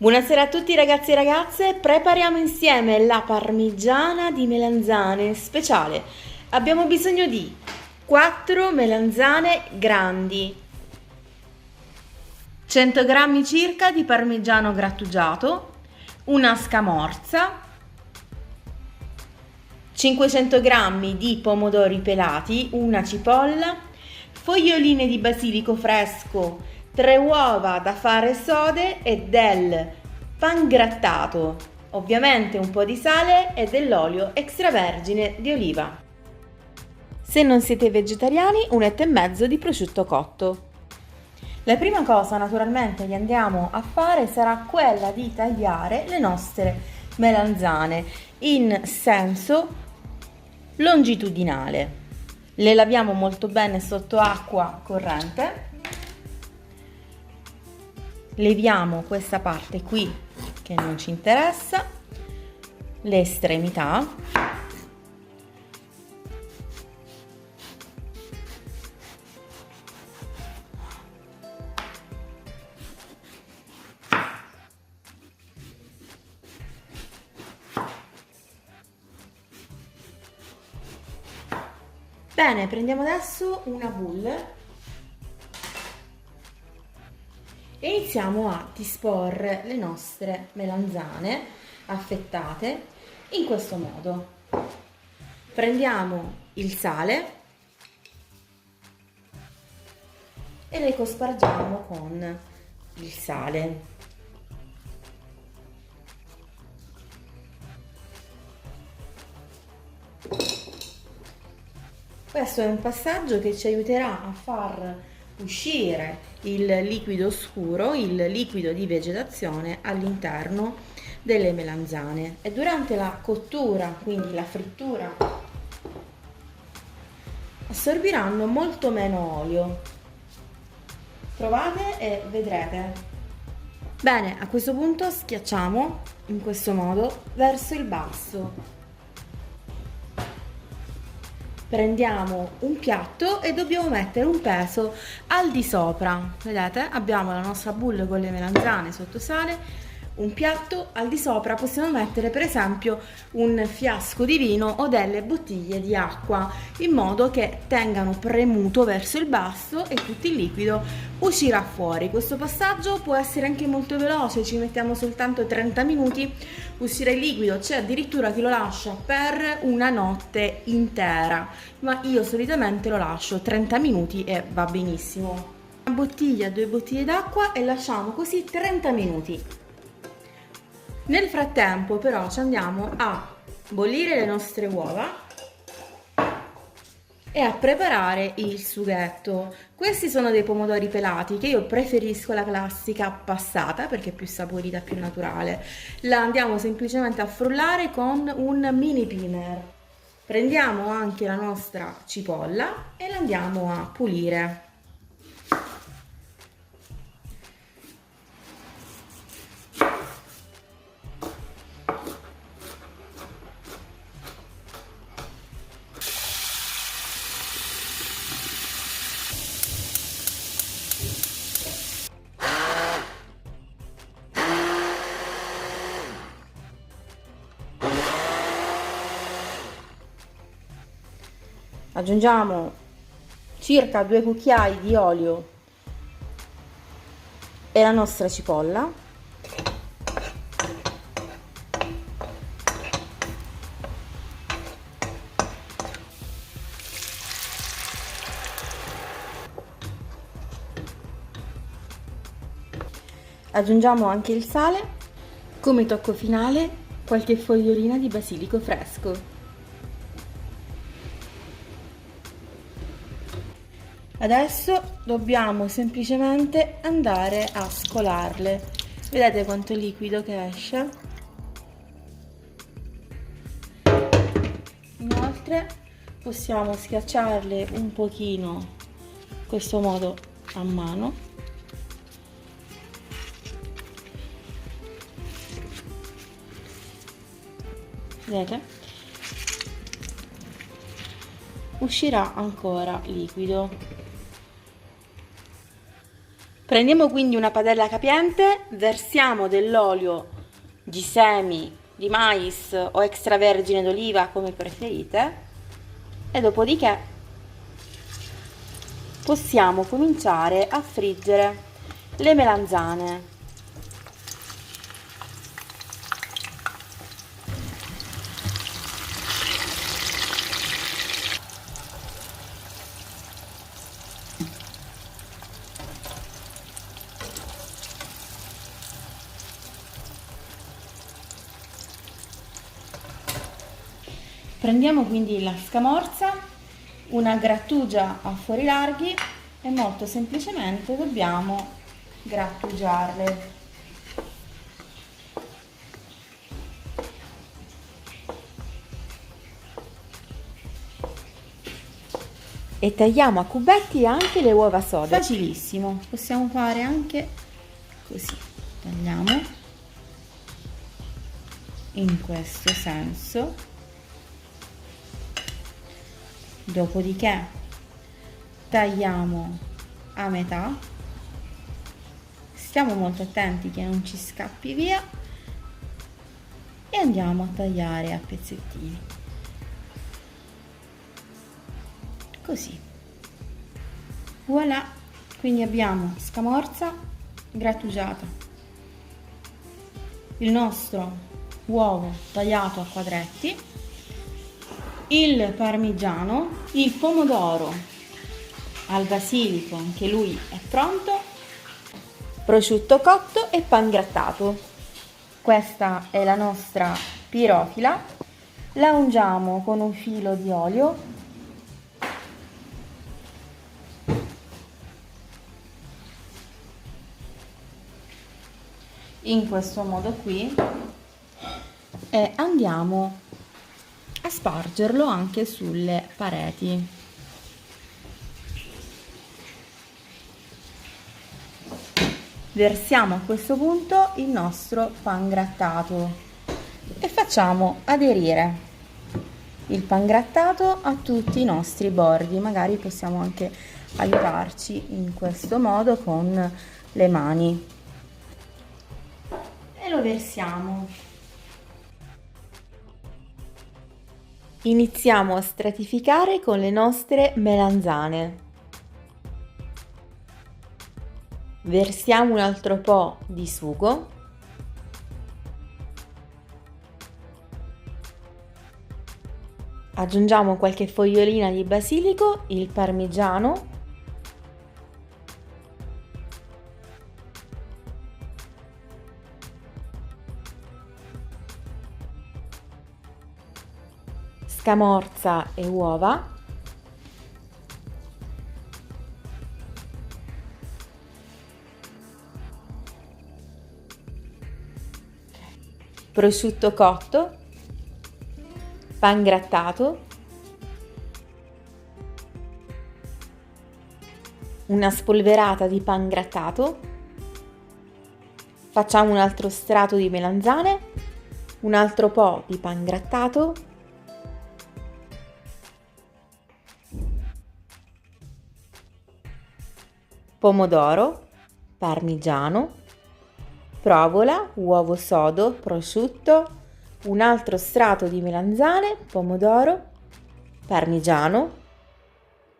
Buonasera a tutti ragazzi e ragazze, prepariamo insieme la parmigiana di melanzane speciale. Abbiamo bisogno di 4 melanzane grandi, 100 g circa di parmigiano grattugiato, una scamorza, 500 g di pomodori pelati, una cipolla, foglioline di basilico fresco, 3 uova da fare sode e del pangrattato, ovviamente un po' di sale e dell'olio extravergine di oliva. Se non siete vegetariani, 1,5 etto di prosciutto cotto. La prima cosa naturalmente che andiamo a fare sarà quella di tagliare le nostre melanzane in senso longitudinale. Le laviamo molto bene sotto acqua corrente. Leviamo questa parte qui che non ci interessa, le estremità. Bene, prendiamo adesso una boule e iniziamo a disporre le nostre melanzane affettate in questo modo. Prendiamo il sale e le cospargiamo con il sale. Questo è un passaggio che ci aiuterà a far uscire il liquido scuro, il liquido di vegetazione all'interno delle melanzane, e durante la cottura, quindi la frittura, assorbiranno molto meno olio. Provate e vedrete. Bene, a questo punto schiacciamo in questo modo verso il basso. Prendiamo un piatto e dobbiamo mettere un peso al di sopra. Vedete? Abbiamo la nostra boule con le melanzane sotto sale, un piatto al di sopra possiamo mettere per esempio un fiasco di vino o delle bottiglie di acqua, in modo che tengano premuto verso il basso e tutto il liquido uscirà fuori. Questo passaggio può essere anche molto veloce, ci mettiamo soltanto 30 minuti, uscirà il liquido. C'è addirittura chi lo lascia per una notte intera, ma io solitamente lo lascio 30 minuti e va benissimo. Una bottiglia, 2 bottiglie d'acqua e lasciamo così 30 minuti. Nel frattempo però ci andiamo a bollire le nostre uova e a preparare il sughetto. Questi sono dei pomodori pelati, che io preferisco la classica passata perché è più saporita, più naturale. La andiamo semplicemente a frullare con un mini pinner. Prendiamo anche la nostra cipolla e la andiamo a pulire. Aggiungiamo circa 2 cucchiai di olio e la nostra cipolla. Aggiungiamo anche il sale, come tocco finale qualche fogliolina di basilico fresco. Adesso dobbiamo semplicemente andare a scolarle. Vedete quanto liquido che esce? Inoltre possiamo schiacciarle un pochino in questo modo a mano. Vedete? Uscirà ancora liquido. Prendiamo quindi una padella capiente, versiamo dell'olio di semi di mais o extravergine d'oliva come preferite e dopodiché possiamo cominciare a friggere le melanzane. Prendiamo quindi la scamorza, una grattugia a fori larghi e molto semplicemente dobbiamo grattugiarle. E tagliamo a cubetti anche le uova soda. Facilissimo, possiamo fare anche così. Tagliamo in questo senso. Dopodiché tagliamo a metà, stiamo molto attenti che non ci scappi via e andiamo a tagliare a pezzettini, così. Voilà, quindi abbiamo scamorza grattugiata, il nostro uovo tagliato a quadretti, il parmigiano, il pomodoro al basilico, anche lui è pronto, prosciutto cotto e pangrattato. Questa è la nostra pirofila, la ungiamo con un filo di olio in questo modo qui e andiamo a spargerlo anche sulle pareti. Versiamo a questo punto il nostro pangrattato e facciamo aderire il pangrattato a tutti i nostri bordi. Magari possiamo anche aiutarci in questo modo con le mani e lo versiamo. Iniziamo a stratificare con le nostre melanzane. Versiamo un altro po' di sugo. Aggiungiamo qualche fogliolina di basilico, il parmigiano, scamorza e uova, prosciutto cotto, pangrattato, una spolverata di pangrattato, facciamo un altro strato di melanzane, un altro po' di pangrattato, pomodoro, parmigiano, provola, uovo sodo, prosciutto, un altro strato di melanzane, pomodoro, parmigiano,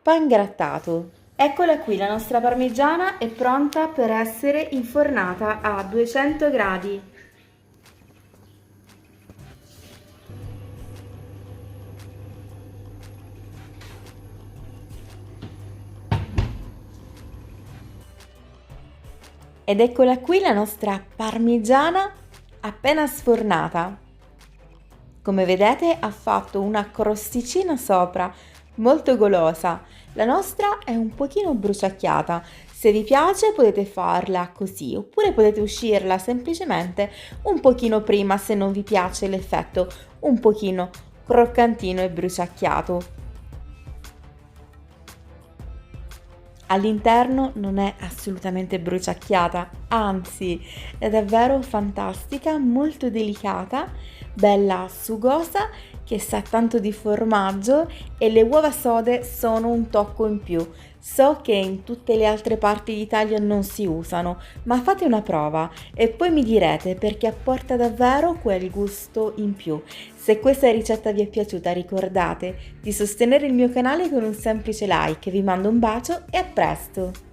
pangrattato. Eccola qui, la nostra parmigiana è pronta per essere infornata a 200 gradi. Ed eccola qui la nostra parmigiana appena sfornata. Come vedete ha fatto una crosticina sopra, molto golosa. La nostra è un pochino bruciacchiata. Se vi piace potete farla così, oppure potete uscirla semplicemente un pochino prima se non vi piace l'effetto un pochino croccantino e bruciacchiato. All'interno non è assolutamente bruciacchiata, anzi è davvero fantastica, molto delicata, bella sugosa, che sa tanto di formaggio e le uova sode sono un tocco in più. So che in tutte le altre parti d'Italia non si usano, ma fate una prova e poi mi direte perché apporta davvero quel gusto in più. Se questa ricetta vi è piaciuta, ricordate di sostenere il mio canale con un semplice like. Vi mando un bacio e a presto!